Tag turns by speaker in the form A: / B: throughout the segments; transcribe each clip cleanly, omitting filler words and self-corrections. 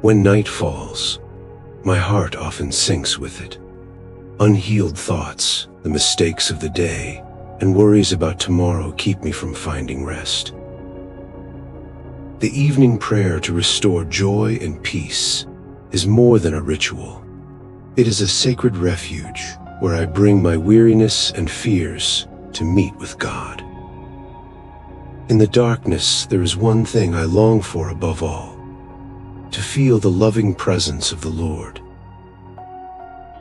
A: When night falls, my heart often sinks with it. Unhealed thoughts, the mistakes of the day, and worries about tomorrow keep me from finding rest. The evening prayer to restore joy and peace is more than a ritual. It is a sacred refuge where I bring my weariness and fears to meet with God. In the darkness, there is one thing I long for above all: to feel the loving presence of the Lord.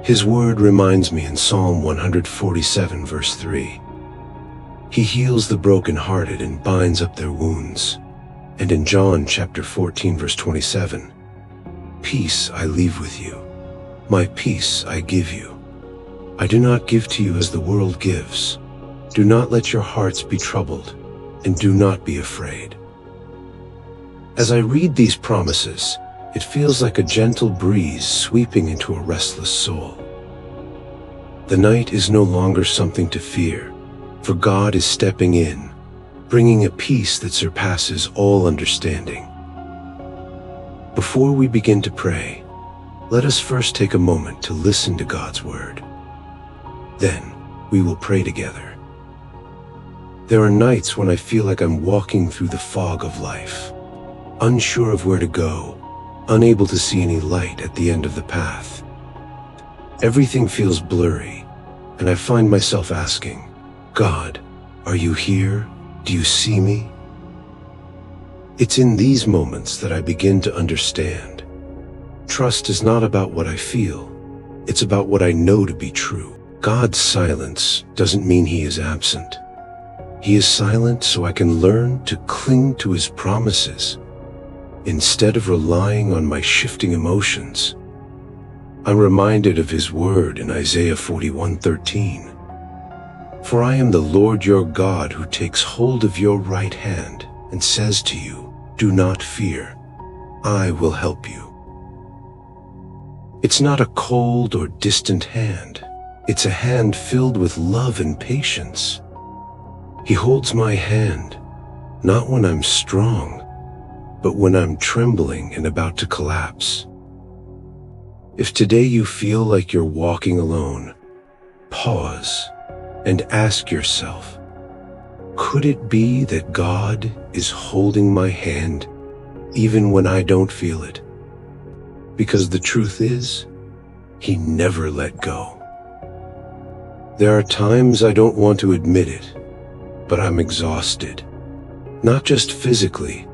A: His word reminds me in Psalm 147, verse 3, He heals the brokenhearted and binds up their wounds. And in John chapter 14, verse 27, Peace I leave with you, my peace I give you. I do not give to you as the world gives. Do not let your hearts be troubled, and do not be afraid. As I read these promises, it feels like a gentle breeze sweeping into a restless soul. The night is no longer something to fear, for God is stepping in, bringing a peace that surpasses all understanding. Before we begin to pray, let us first take a moment to listen to God's word. Then we will pray together. There are nights when I feel like I'm walking through the fog of life, unsure of where to go, unable to see any light at the end of the path. Everything feels blurry, and I find myself asking, God, are you here? Do you see me? It's in these moments that I begin to understand. Trust is not about what I feel. It's about what I know to be true. God's silence doesn't mean He is absent. He is silent so I can learn to cling to His promises instead of relying on my shifting emotions. I'm reminded of His word in Isaiah 41:13. For I am the Lord your God who takes hold of your right hand and says to you, do not fear, I will help you. It's not a cold or distant hand. It's a hand filled with love and patience. He holds my hand, not when I'm strong, but when I'm trembling and about to collapse. If today you feel like you're walking alone, pause and ask yourself, could it be that God is holding my hand even when I don't feel it? Because the truth is, He never let go. There are times I don't want to admit it, but I'm exhausted, not just physically,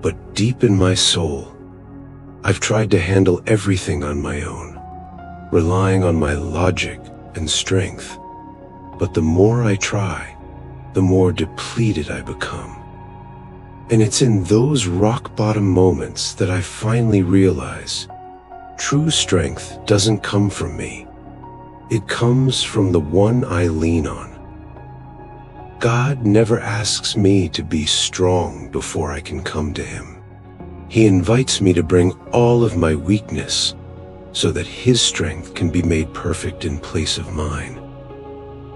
A: but deep in my soul. I've tried to handle everything on my own, relying on my logic and strength. But the more I try, the more depleted I become. And it's in those rock-bottom moments that I finally realize true strength doesn't come from me. It comes from the one I lean on. God never asks me to be strong before I can come to Him. He invites me to bring all of my weakness so that His strength can be made perfect in place of mine.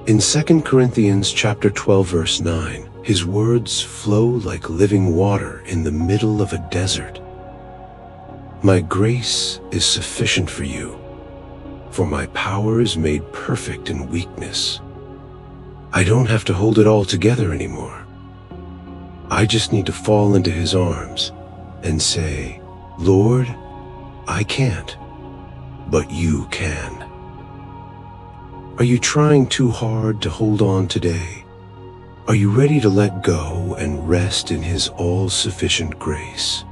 A: In 2 Corinthians chapter 12, verse 9, His words flow like living water in the middle of a desert. My grace is sufficient for you, for my power is made perfect in weakness. I don't have to hold it all together anymore. I just need to fall into His arms and say, Lord, I can't, but you can. Are you trying too hard to hold on today? Are you ready to let go and rest in His all-sufficient grace?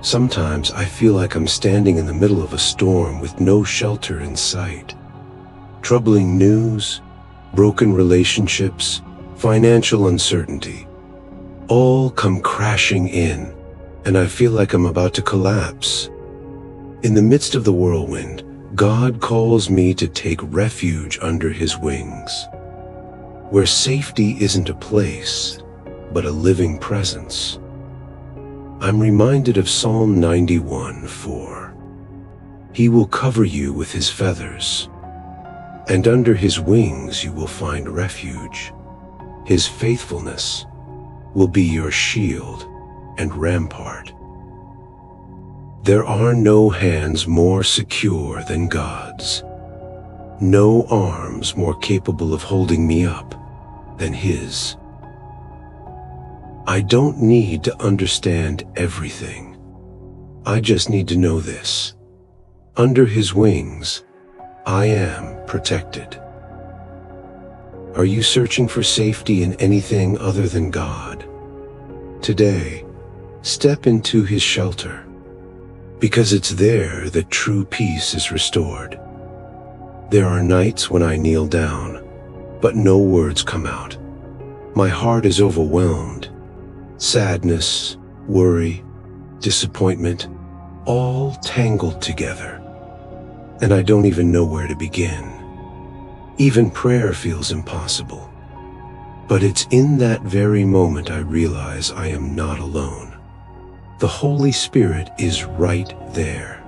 A: Sometimes I feel like I'm standing in the middle of a storm with no shelter in sight. Troubling news, broken relationships, financial uncertainty, all come crashing in, and I feel like I'm about to collapse. In the midst of the whirlwind, God calls me to take refuge under His wings, where safety isn't a place, but a living presence. I'm reminded of Psalm 91:4. He will cover you with His feathers, and under His wings you will find refuge. His faithfulness will be your shield and rampart. There are no hands more secure than God's, no arms more capable of holding me up than His. I don't need to understand everything. I just need to know this: under His wings, I am protected. Are you searching for safety in anything other than God? Today, step into His shelter, because it's there that true peace is restored. There are nights when I kneel down, but no words come out. My heart is overwhelmed. Sadness, worry, disappointment, all tangled together. And I don't even know where to begin. Even prayer feels impossible. But it's in that very moment I realize I am not alone. The Holy Spirit is right there,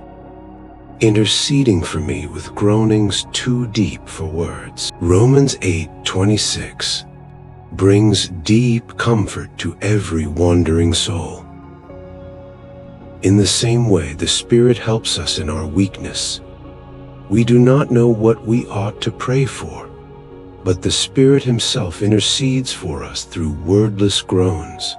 A: interceding for me with groanings too deep for words. Romans 8:26 brings deep comfort to every wandering soul. In the same way, the Spirit helps us in our weakness. We do not know what we ought to pray for, but the Spirit Himself intercedes for us through wordless groans.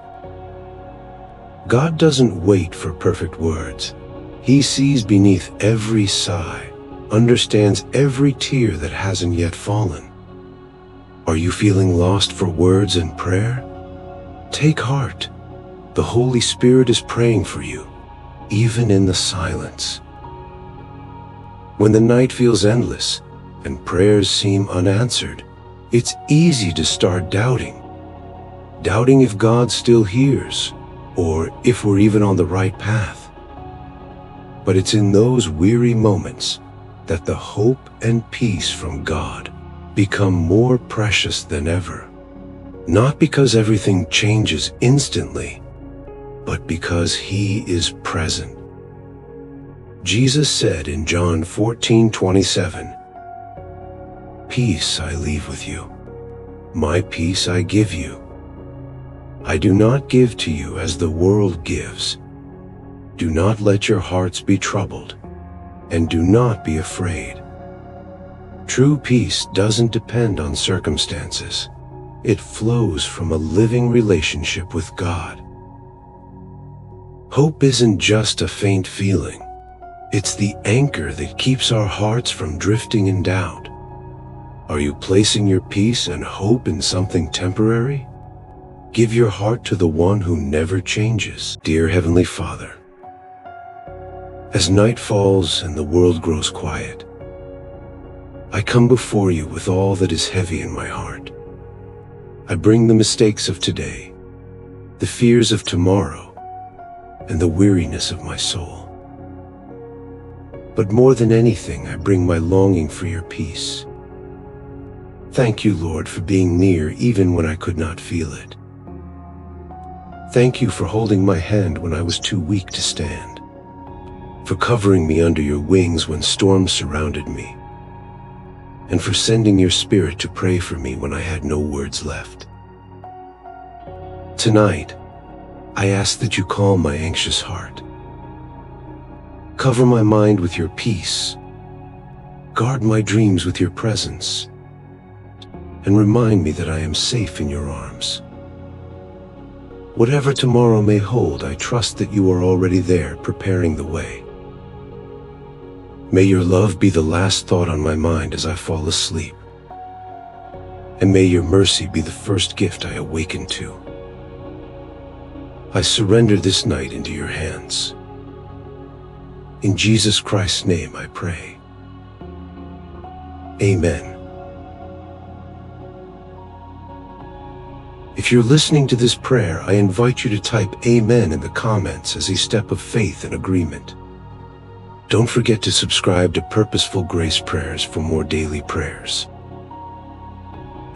A: God doesn't wait for perfect words. He sees beneath every sigh, understands every tear that hasn't yet fallen. Are you feeling lost for words and prayer? Take heart. The Holy Spirit is praying for you, even in the silence. When the night feels endless and prayers seem unanswered, it's easy to start doubting if God still hears, or if we're even on the right path. But it's in those weary moments that the hope and peace from God become more precious than ever. Not because everything changes instantly, but because He is present. Jesus said in John 14:27, "Peace I leave with you, my peace I give you. I do not give to you as the world gives. Do not let your hearts be troubled, and do not be afraid." True peace doesn't depend on circumstances. It flows from a living relationship with God. Hope isn't just a faint feeling. It's the anchor that keeps our hearts from drifting in doubt. Are you placing your peace and hope in something temporary? Give your heart to the one who never changes. Dear Heavenly Father, as night falls and the world grows quiet, I come before you with all that is heavy in my heart. I bring the mistakes of today, the fears of tomorrow, and the weariness of my soul. But more than anything, I bring my longing for your peace. Thank you, Lord, for being near even when I could not feel it. Thank you for holding my hand when I was too weak to stand, for covering me under your wings when storms surrounded me, and for sending your Spirit to pray for me when I had no words left. Tonight, I ask that you calm my anxious heart. Cover my mind with your peace. Guard my dreams with your presence, and remind me that I am safe in your arms. Whatever tomorrow may hold, I trust that you are already there, preparing the way. May your love be the last thought on my mind as I fall asleep, and may your mercy be the first gift I awaken to. I surrender this night into your hands. In Jesus Christ's name I pray. Amen. If you're listening to this prayer, I invite you to type Amen in the comments as a step of faith and agreement. Don't forget to subscribe to Purposeful Grace Prayers for more daily prayers.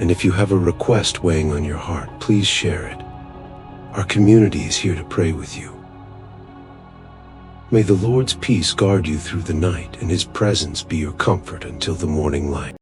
A: And if you have a request weighing on your heart, please share it. Our community is here to pray with you. May the Lord's peace guard you through the night, and His presence be your comfort until the morning light.